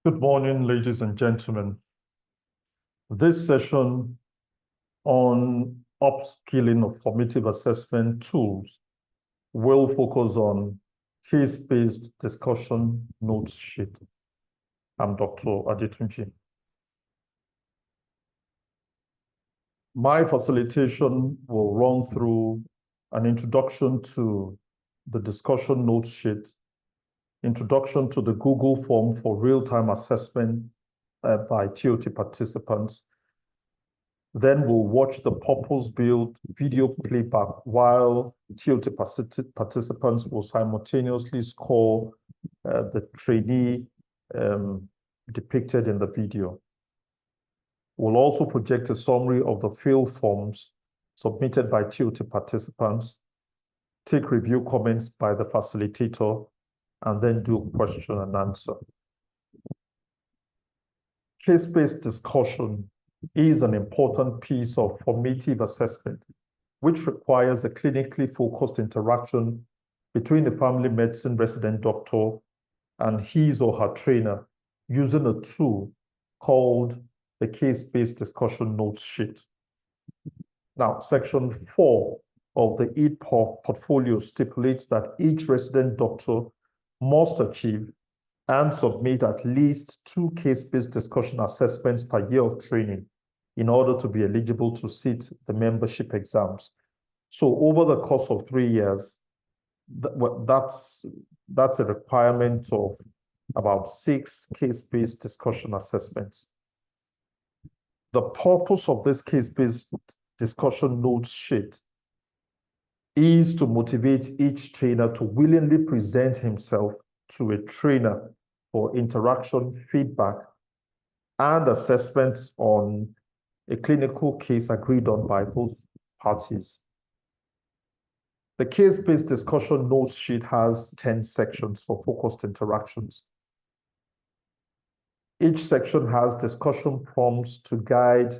Good morning, ladies and gentlemen. This session on upskilling of formative assessment tools will focus on case-based discussion notes sheet. I'm Dr. Adetunji. My facilitation will run through an introduction to the discussion notes sheet, introduction to the Google form for real-time assessment by TOT participants. Then we'll watch the purpose-built video playback while TOT participants will simultaneously score the trainee depicted in the video. We'll also project a summary of the field forms submitted by TOT participants, take review comments by the facilitator, and then do question and answer. Case-based discussion is an important piece of formative assessment, which requires a clinically focused interaction between the family medicine resident doctor and his or her trainer using a tool called the case-based discussion notes sheet. Now, section 4 of the EAD portfolio stipulates that each resident doctor must achieve and submit at least 2 case-based discussion assessments per year of training in order to be eligible to sit the membership exams. So over the course of 3 years, that's a requirement of about 6 case-based discussion assessments. The purpose of this case-based discussion notes sheet is to motivate each trainer to willingly present himself to a trainer for interaction, feedback, and assessments on a clinical case agreed on by both parties. The case-based discussion notes sheet has 10 sections for focused interactions. Each section has discussion prompts to guide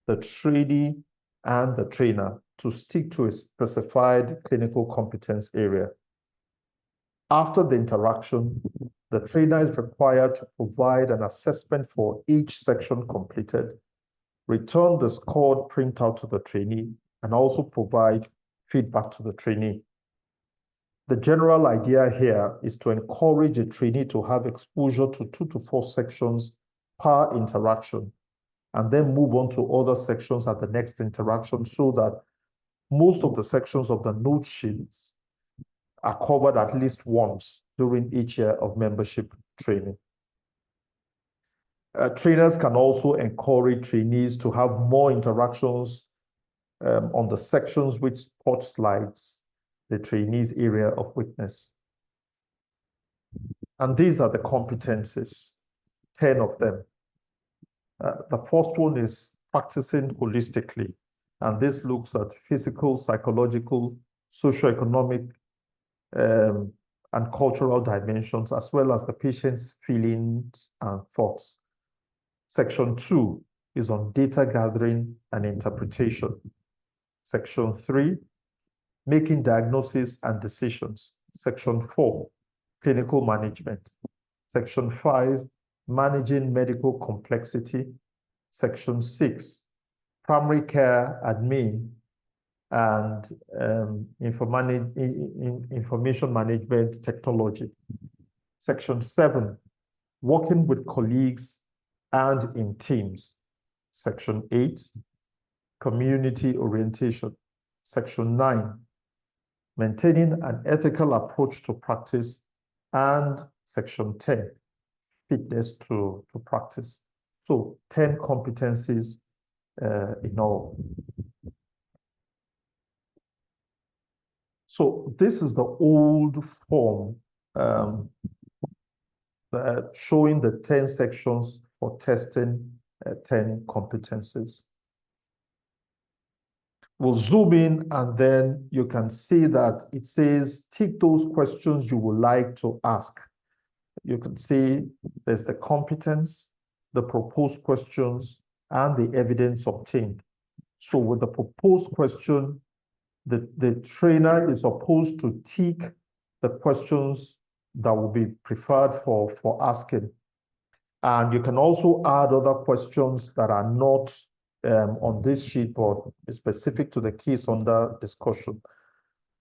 the trainee and the trainer to stick to a specified clinical competence area. After the interaction, the trainer is required to provide an assessment for each section completed, return the scored printout to the trainee, and also provide feedback to the trainee. The general idea here is to encourage a trainee to have exposure to 2 to 4 sections per interaction, and then move on to other sections at the next interaction so that most of the sections of the note sheets are covered at least once during each year of membership training. Trainers can also encourage trainees to have more interactions on the sections which spotlights the trainee's area of weakness. And these are the competencies, 10 of them. The first one is practicing holistically, and this looks at physical, psychological, socioeconomic, and cultural dimensions, as well as the patient's feelings and thoughts. Section 2 is on data gathering and interpretation. Section 3, making diagnosis and decisions. Section 4, clinical management. Section 5, managing medical complexity. Section 6, primary care admin and information management technology. Section 7, working with colleagues and in teams. Section 8, community orientation. Section 9, maintaining an ethical approach to practice. And Section 10, fitness to practice. So 10 competencies in all. So this is the old form showing the 10 sections for testing 10 competencies. We'll zoom in and then you can see that it says, tick those questions you would like to ask. You can see there's the competence, the proposed questions, and the evidence obtained. So with the proposed question, the trainer is supposed to tick the questions that will be preferred for asking. And you can also add other questions that are not on this sheet, but specific to the case under discussion.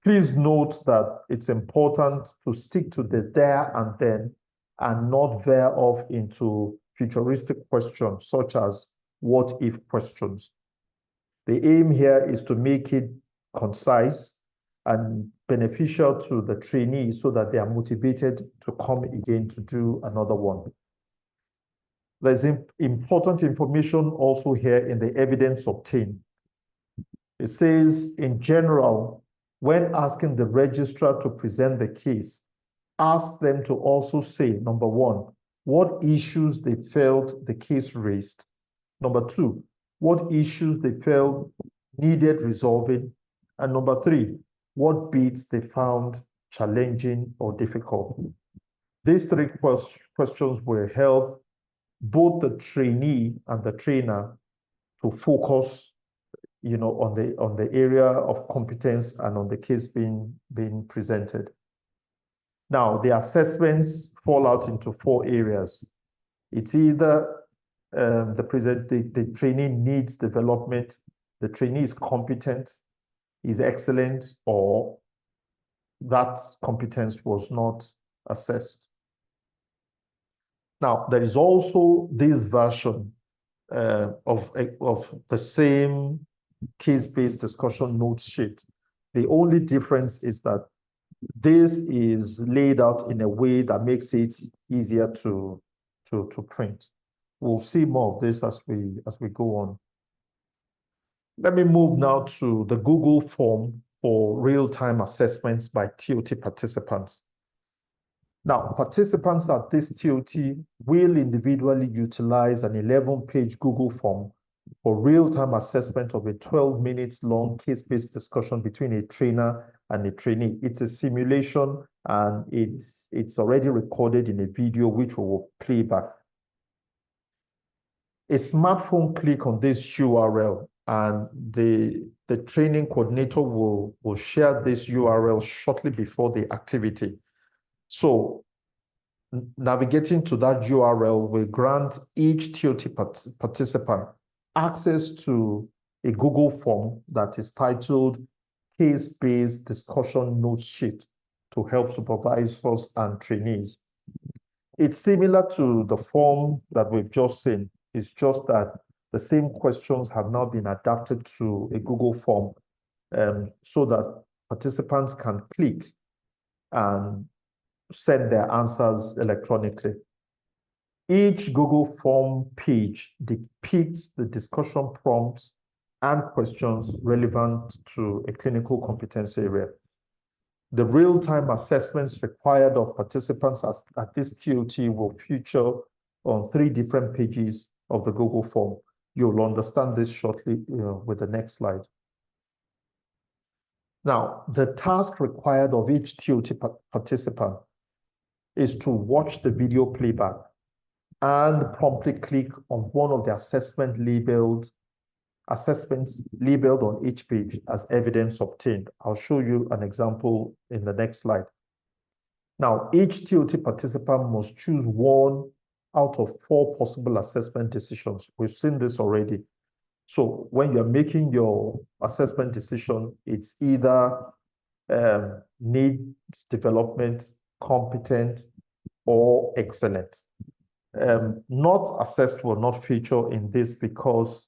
Please note that it's important to stick to the there and then and not veer off into futuristic questions such as what if questions. The aim here is to make it concise and beneficial to the trainees so that they are motivated to come again to do another one. There's important information also here in the evidence obtained. It says, in general, when asking the registrar to present the case, ask them to also say, number one, what issues they felt the case raised. Number two, what issues they felt needed resolving. And number three, what bits they found challenging or difficult. These three questions will help both the trainee and the trainer to focus, on the area of competence and on the case being presented. Now, the assessments fall out into 4 areas. It's either the trainee needs development, the trainee is competent, is excellent, or that competence was not assessed. Now, there is also this version of the same case-based discussion notes sheet. The only difference is that this is laid out in a way that makes it easier to print. We'll see more of this as we go on. Let me move now to the Google form for real-time assessments by TOT participants. Now, participants at this TOT will individually utilize an 11-page Google form for real-time assessment of a 12 minutes long case-based discussion between a trainer and a trainee. It's a simulation and it's already recorded in a video which we will play back. A smartphone click on this URL and the training coordinator will share this URL shortly before the activity. So navigating to that URL will grant each TOT participant access to a Google form that is titled Case-Based Discussion Note Sheet to help supervisors and trainees. It's similar to the form that we've just seen. It's just that the same questions have now been adapted to a Google form so that participants can click and send their answers electronically. Each Google form page depicts the discussion prompts and questions relevant to a clinical competence area. The real-time assessments required of participants at this TOT will feature on 3 different pages of the Google form. You'll understand this shortly with the next slide. Now, the task required of each TOT participant is to watch the video playback and promptly click on one of the assessments labeled on each page as evidence obtained. I'll show you an example in the next slide. Now, each TOT participant must choose 1 out of 4 possible assessment decisions. We've seen this already. So when you're making your assessment decision, it's either needs development, competent, or excellent. Not assessed will not feature in this because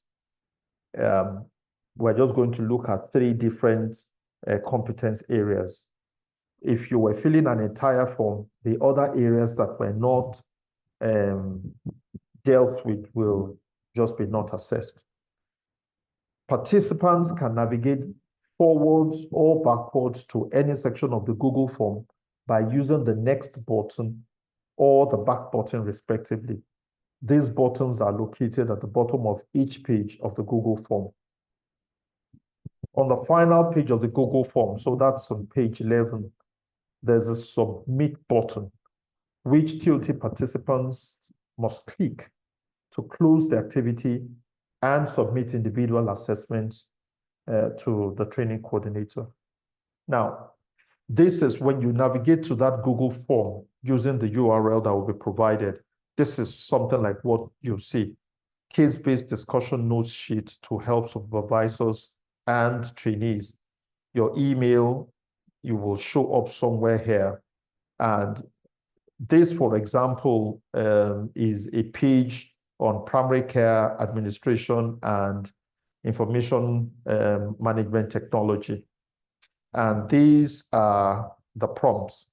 we're just going to look at 3 different competence areas. If you were filling an entire form, the other areas that were not dealt with will just be not assessed. Participants can navigate forwards or backwards to any section of the Google form by using the next button or the back button respectively. These buttons are located at the bottom of each page of the Google form. On the final page of the Google form, so that's on page 11, there's a submit button, which TOT participants must click to close the activity and submit individual assessments to the training coordinator. Now, this is when you navigate to that Google form using the URL that will be provided. This is something like what you see. Case-based discussion notes sheet to help supervisors and trainees. Your email, you will show up somewhere here. And this, for example, is a page on primary care administration and information management technology. And these are the prompts.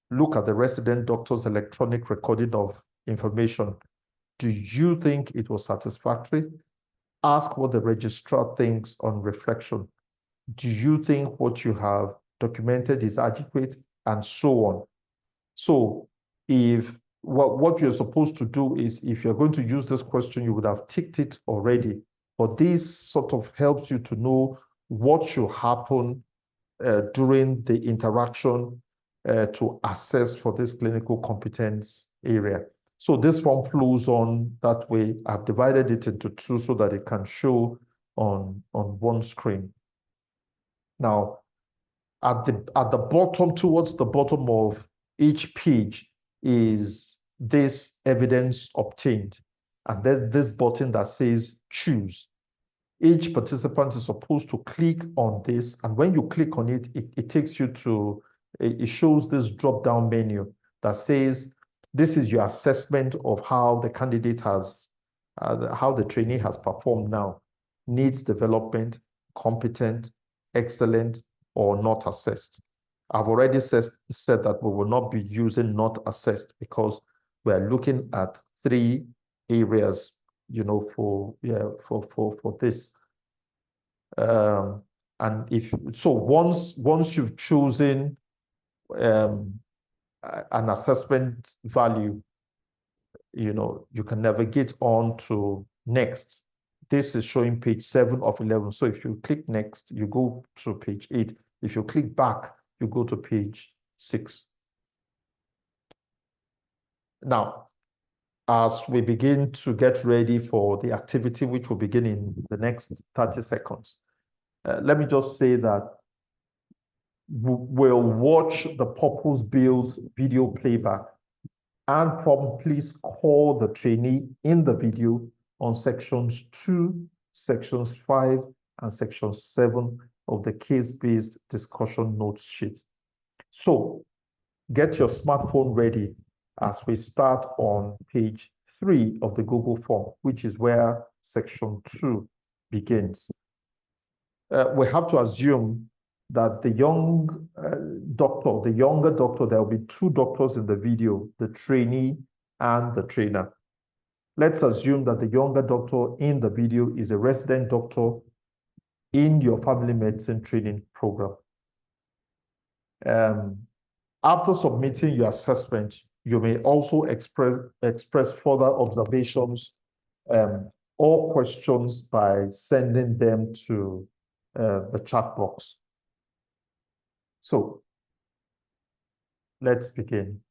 Look at the resident doctor's electronic recording of information. Do you think it was satisfactory? Ask what the registrar thinks on reflection. Do you think what you have documented is adequate? And so on. So if what you're supposed to do is, if you're going to use this question, you would have ticked it already. But this sort of helps you to know what should happen during the interaction to assess for this clinical competence area. So this one flows on that way. I've divided it into two so that it can show on one screen. Now, at the bottom, towards the bottom of each page is this evidence obtained. And there's this button that says choose. Each participant is supposed to click on this. And when you click on it, it takes you to, it shows this drop-down menu that says, this is your assessment of how the candidate has, how the trainee has performed now. Needs development, competent, excellent, or not assessed. I've already said that we will not be using not assessed because we're looking at three areas, for this. And if so, once you've chosen an assessment value, you can navigate on to next. This is showing page 7 of 11. So if you click next, you go to page 8. If you click back, you go to page 6. Now, as we begin to get ready for the activity, which will begin in the next 30 seconds, let me just say that we'll watch the purpose-built video playback and please call the trainee in the video on sections 2, sections 5, and section 7 of the case-based discussion notes sheet. So get your smartphone ready as we start on page 3 of the Google form, which is where section 2 begins. We have to assume that the younger doctor, there will be 2 doctors in the video, the trainee and the trainer. Let's assume that the younger doctor in the video is a resident doctor in your family medicine training program. After submitting your assessment, you may also express further observations or questions by sending them to the chat box. So let's begin.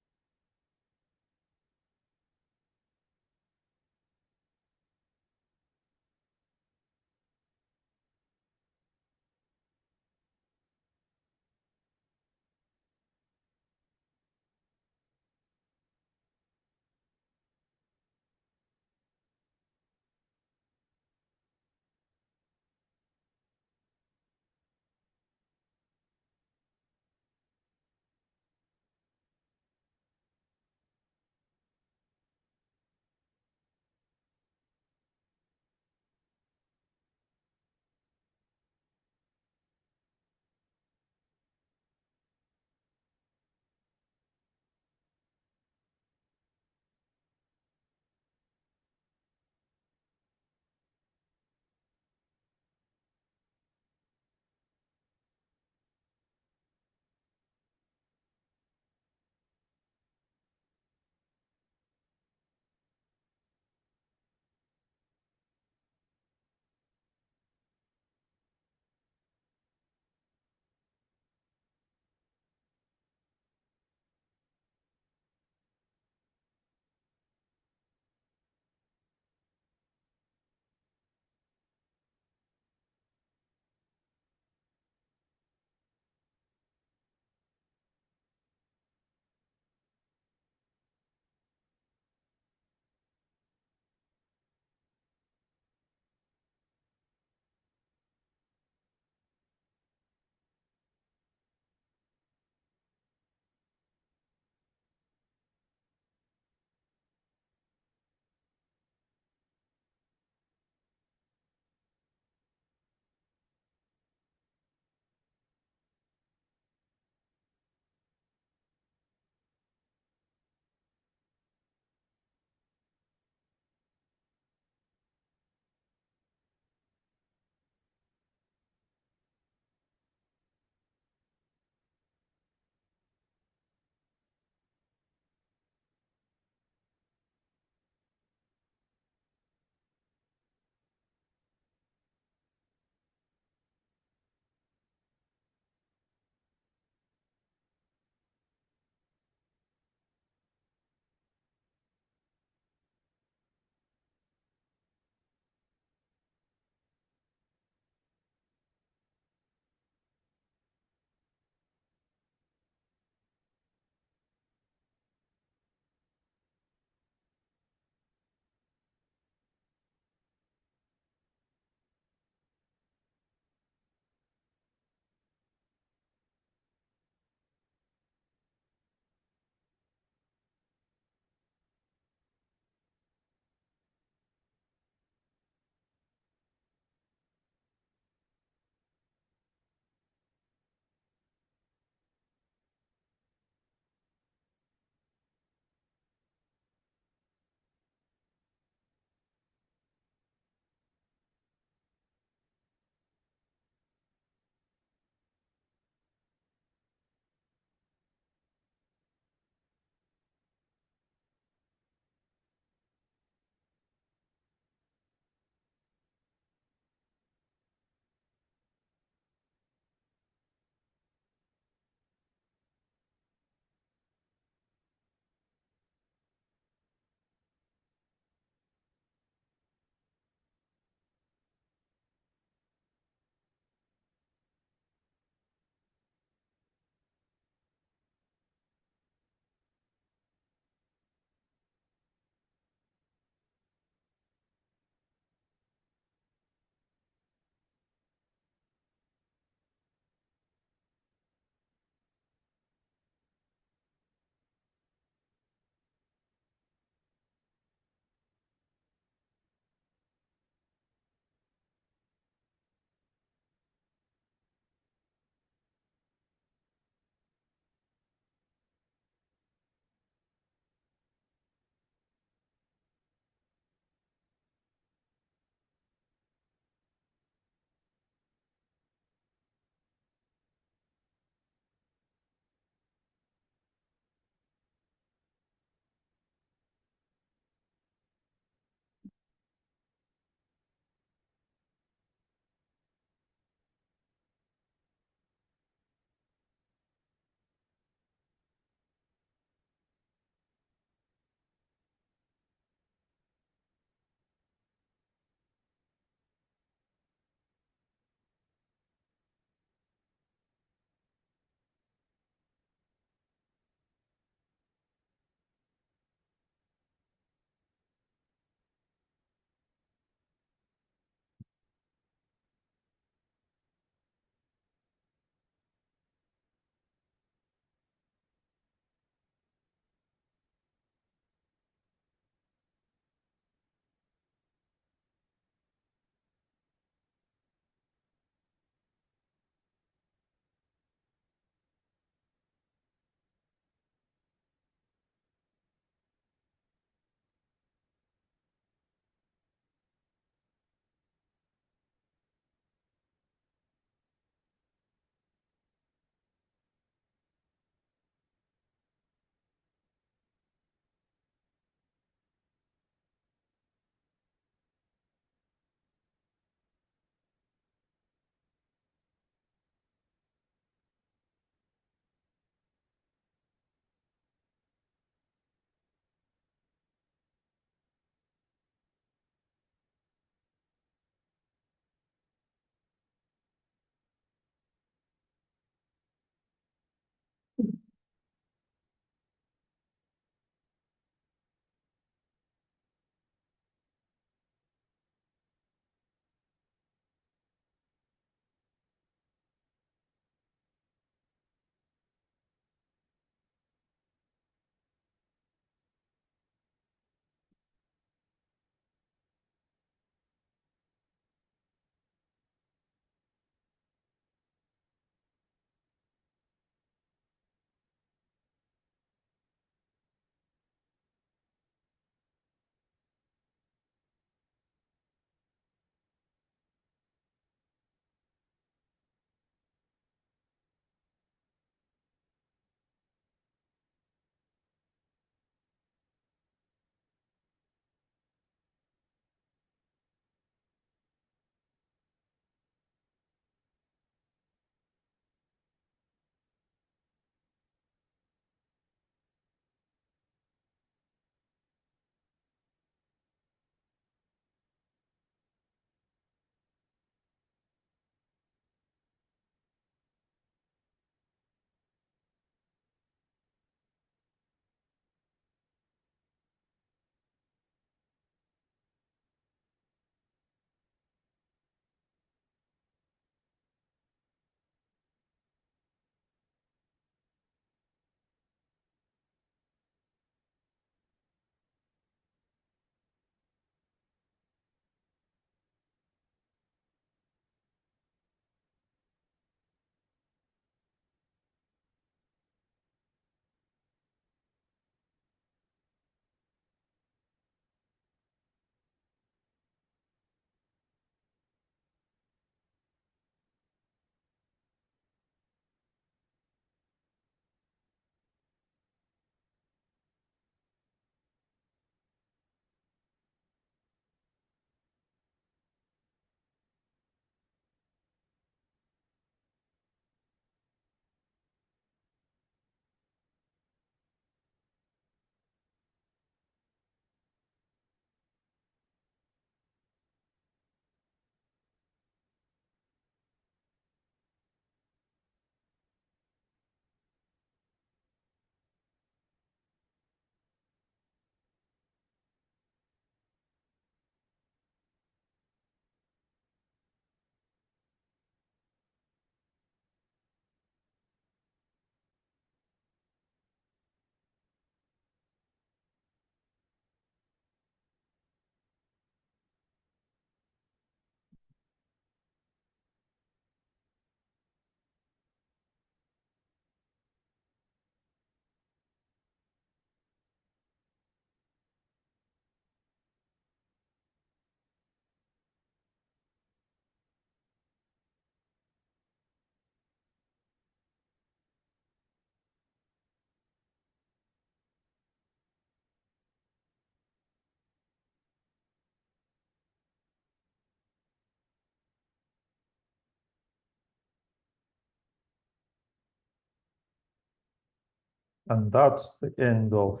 And that's the end of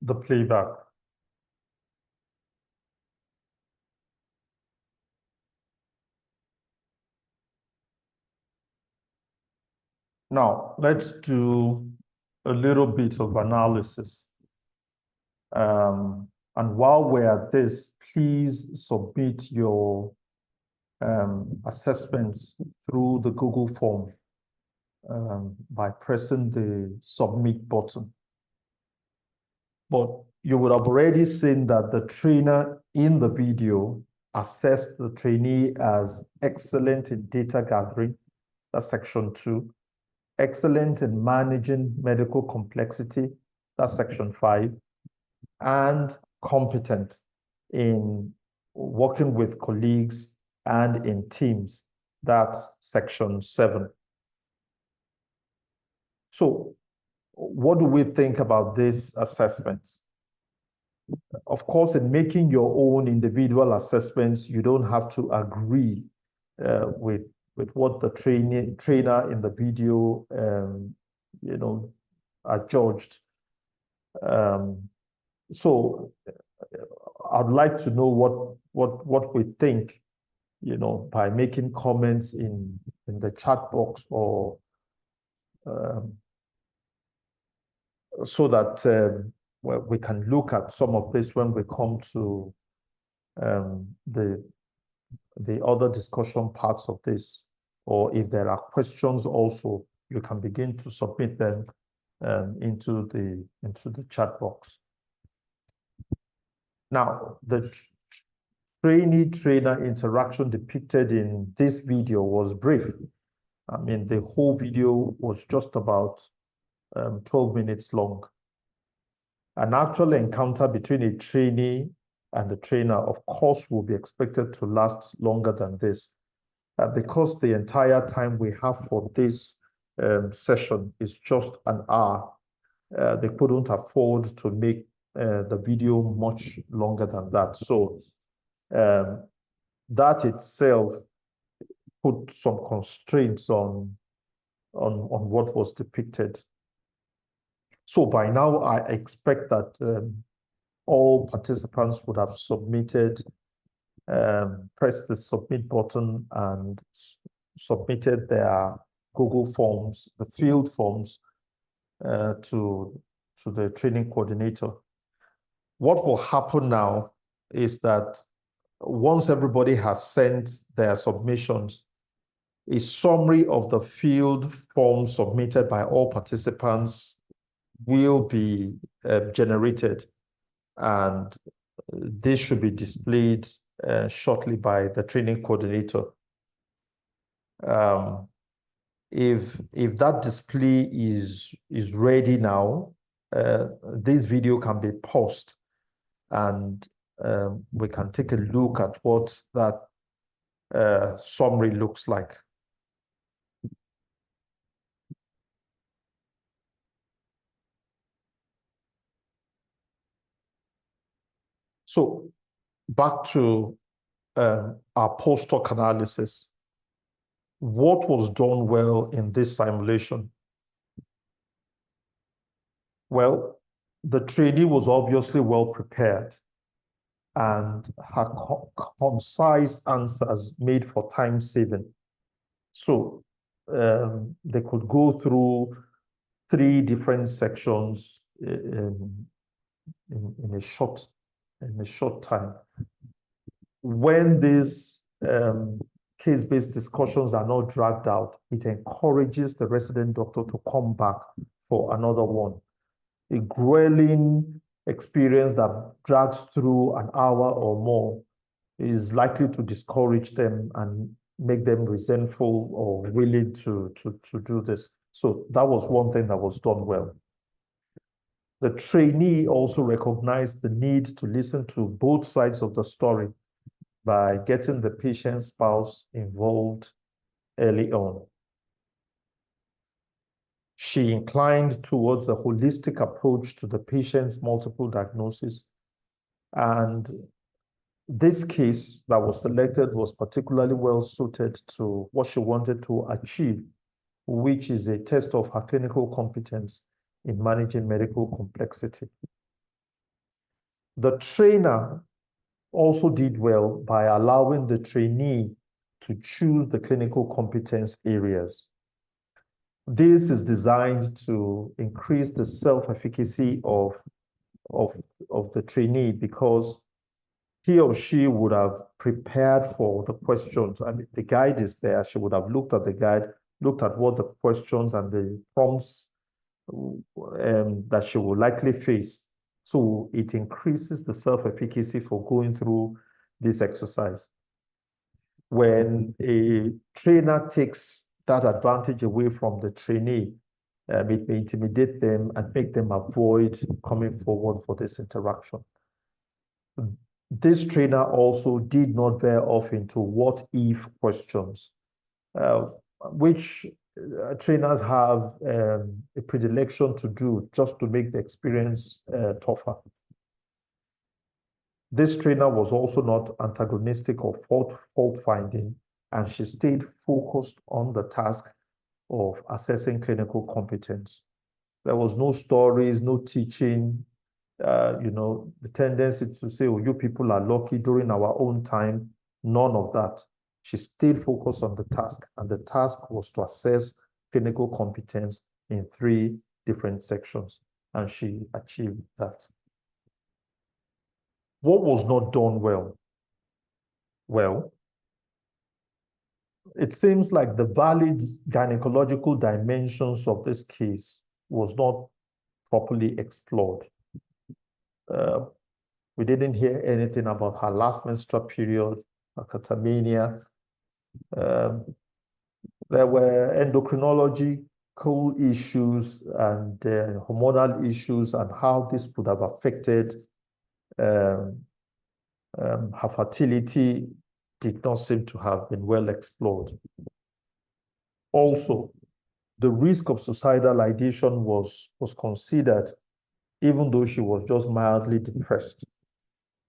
the playback. Now, let's do a little bit of analysis. And while we're at this, please submit your assessments through the Google form by pressing the submit button. But you would have already seen that the trainer in the video assessed the trainee as excellent in data gathering, that's section 2, excellent in managing medical complexity, that's section 5, and competent in working with colleagues and in teams, that's section 7. So what do we think about these assessments? Of course, in making your own individual assessments, you don't have to agree with what the trainer in the video, adjudged. So I'd like to know what we think, by making comments in the chat box, or so that we can look at some of this when we come to the other discussion parts of this. Or if there are questions also, you can begin to submit them into the chat box. Now, the trainee-trainer interaction depicted in this video was brief. I mean, the whole video was just about 12 minutes long. An actual encounter between a trainee and the trainer, of course, will be expected to last longer than this. Because the entire time we have for this session is just an hour, they couldn't afford to make the video much longer than that. So that itself put some constraints on what was depicted. So by now, I expect that all participants would have submitted, pressed the submit button and submitted their Google Forms, the field forms, to the training coordinator. What will happen now is that once everybody has sent their submissions, a summary of the field forms submitted by all participants will be generated, and this should be displayed shortly by the training coordinator. If that display is ready now, this video can be paused, and we can take a look at what that summary looks like. So back to our post-hoc analysis. What was done well in this simulation? Well, the trainee was obviously well prepared, and her concise answers made for time saving. So they could go through 3 different sections in a short time. When these case-based discussions are not dragged out, it encourages the resident doctor to come back for another one. A grueling experience that drags through an hour or more is likely to discourage them and make them resentful or willing to do this. So that was one thing that was done well. The trainee also recognized the need to listen to both sides of the story by getting the patient's spouse involved early on. She inclined towards a holistic approach to the patient's multiple diagnosis. And this case that was selected was particularly well suited to what she wanted to achieve, which is a test of her clinical competence in managing medical complexity. The trainer also did well by allowing the trainee to choose the clinical competence areas. This is designed to increase the self-efficacy of the trainee, because he or she would have prepared for the questions. I mean, the guide is there. She would have looked at the guide, looked at what the questions and the prompts that she will likely face. So it increases the self-efficacy for going through this exercise. When a trainer takes that advantage away from the trainee, it may intimidate them and make them avoid coming forward for this interaction. This trainer also did not veer off into what if questions, which trainers have a predilection to do just to make the experience tougher. This trainer was also not antagonistic or fault finding, and she stayed focused on the task of assessing clinical competence. There was no stories, no teaching, the tendency to say, oh, you people are lucky during our own time. None of that. She stayed focused on the task, and the task was to assess clinical competence in 3 different sections, and she achieved that. What was not done well? Well, it seems like the valid gynecological dimensions of this case was not properly explored. We didn't hear anything about her last menstrual period, her catamenia. There were endocrinological issues and hormonal issues, and how this would have affected her fertility did not seem to have been well explored. Also, the risk of suicidal ideation was considered, even though she was just mildly depressed,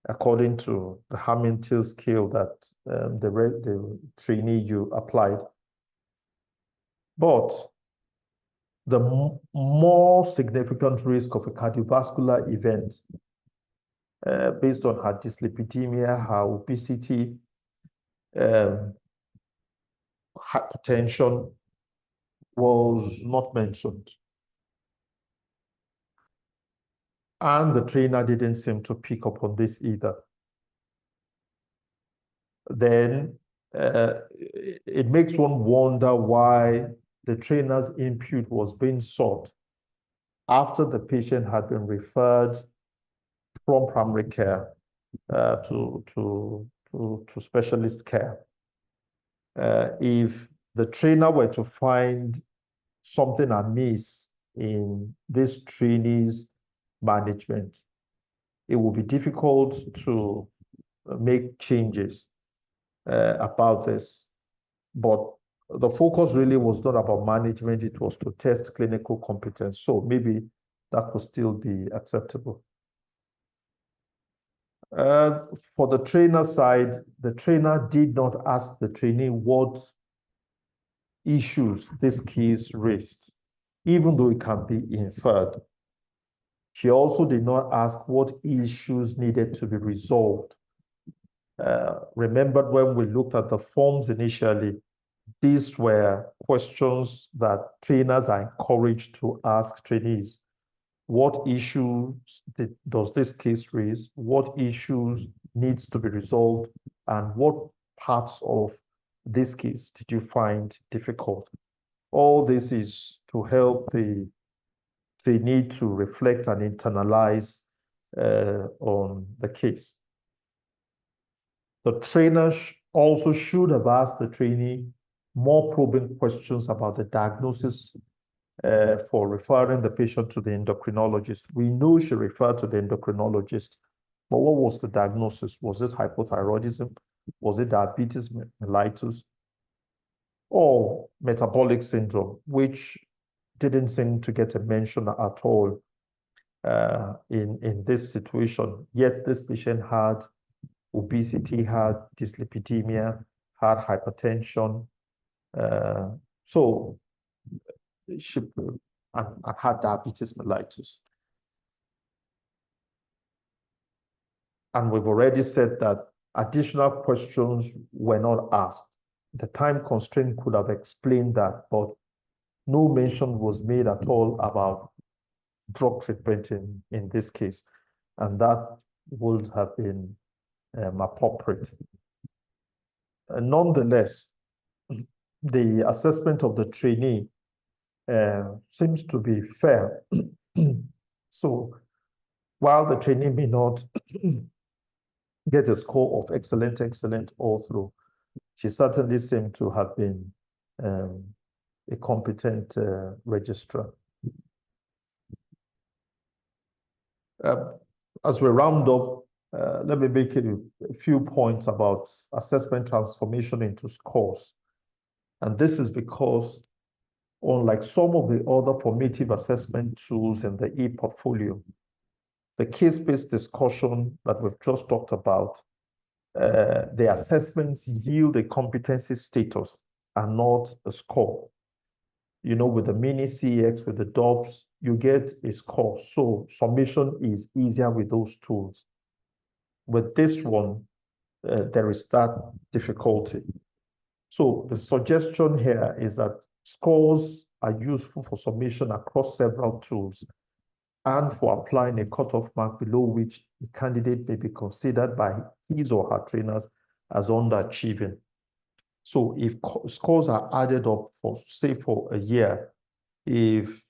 according to the Hamilton scale that the trainee you applied. But the more significant risk of a cardiovascular event based on her dyslipidemia, her obesity, hypertension was not mentioned. And the trainer didn't seem to pick up on this either. Then it makes one wonder why the trainer's input was being sought after the patient had been referred from primary care to specialist care. If the trainer were to find something amiss in this trainee's management, it would be difficult to make changes about this. But the focus really was not about management, it was to test clinical competence. So maybe that could still be acceptable. For the trainer side, the trainer did not ask the trainee what issues this case raised, even though it can be inferred. She also did not ask what issues needed to be resolved. Remember when we looked at the forms initially, these were questions that trainers are encouraged to ask trainees. What issues does this case raise? What issues needs to be resolved? And what parts of this case did you find difficult? All this is to help the trainee to reflect and internalize on the case. The trainer also should have asked the trainee more probing questions about the diagnosis for referring the patient to the endocrinologist. We know she referred to the endocrinologist, but what was the diagnosis? Was it hypothyroidism? Was it diabetes mellitus? Or metabolic syndrome, which didn't seem to get a mention at all in this situation. Yet this patient had obesity, had dyslipidemia, had hypertension. So and had diabetes mellitus. And we've already said that additional questions were not asked. The time constraint could have explained that, but no mention was made at all about drug treatment in this case. And that would have been appropriate. Nonetheless, the assessment of the trainee seems to be fair. So while the trainee may not get a score of excellent all through, she certainly seemed to have been a competent registrar. As we round up, let me make a few points about assessment transformation into scores. And this is because, unlike some of the other formative assessment tools in the e-portfolio, the case-based discussion that we've just talked about, the assessments yield a competency status and not a score. You know, with the mini CX, with the DOPS, you get a score. So summation is easier with those tools. With this one, there is that difficulty. So the suggestion here is that scores are useful for summation across several tools and for applying a cutoff mark below which a candidate may be considered by his or her trainers as underachieving. So if scores are added up for, say, for a year, if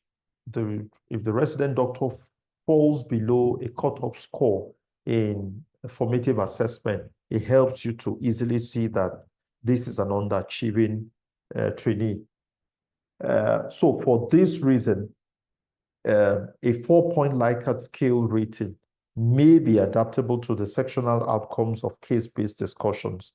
the resident doctor falls below a cutoff score in a formative assessment, it helps you to easily see that this is an underachieving trainee. So for this reason, a 4-point Likert scale rating may be adaptable to the sectional outcomes of case-based discussions.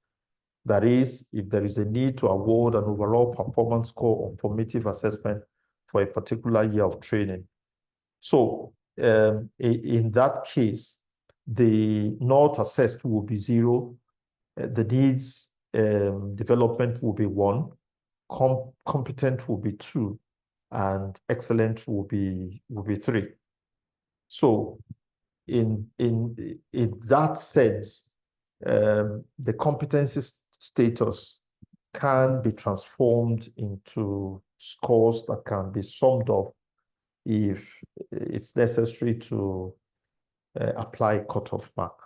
That is, if there is a need to award an overall performance score on formative assessment for a particular year of training. So in that case, the not assessed will be 0, the needs development will be 1, competent will be 2, and excellent will be 3. So in that sense, the competency status can be transformed into scores that can be summed up if it's necessary to apply cutoff mark.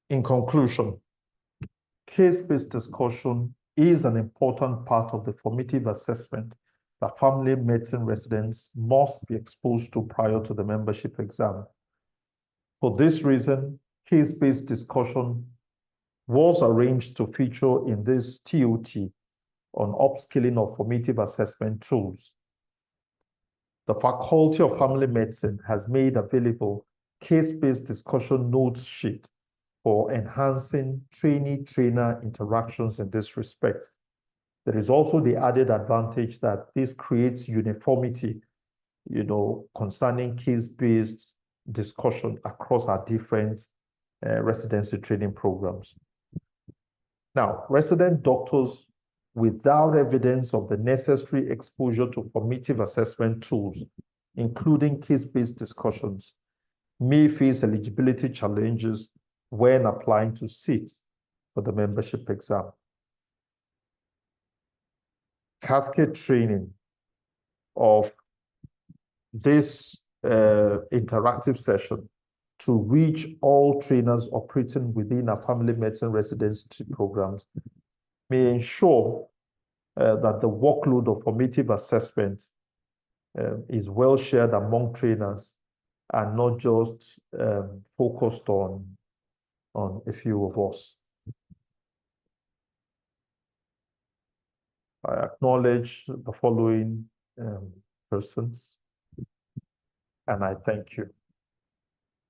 In conclusion, case-based discussion is an important part of the formative assessment that family medicine residents must be exposed to prior to the membership exam. For this reason, case-based discussion was arranged to feature in this TOT on upskilling of formative assessment tools. The Faculty of Family Medicine has made available case-based discussion notes sheet for enhancing trainee-trainer interactions in this respect. There is also the added advantage that this creates uniformity, concerning case-based discussion across our different residency training programs. Now, resident doctors without evidence of the necessary exposure to formative assessment tools, including case-based discussions, may face eligibility challenges when applying to sit for the membership exam. Cascade training of this interactive session to reach all trainers operating within our family medicine residency programs may ensure that the workload of formative assessment is well shared among trainers and not just focused on a few of us. I acknowledge the following persons, and I thank you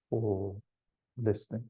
for listening.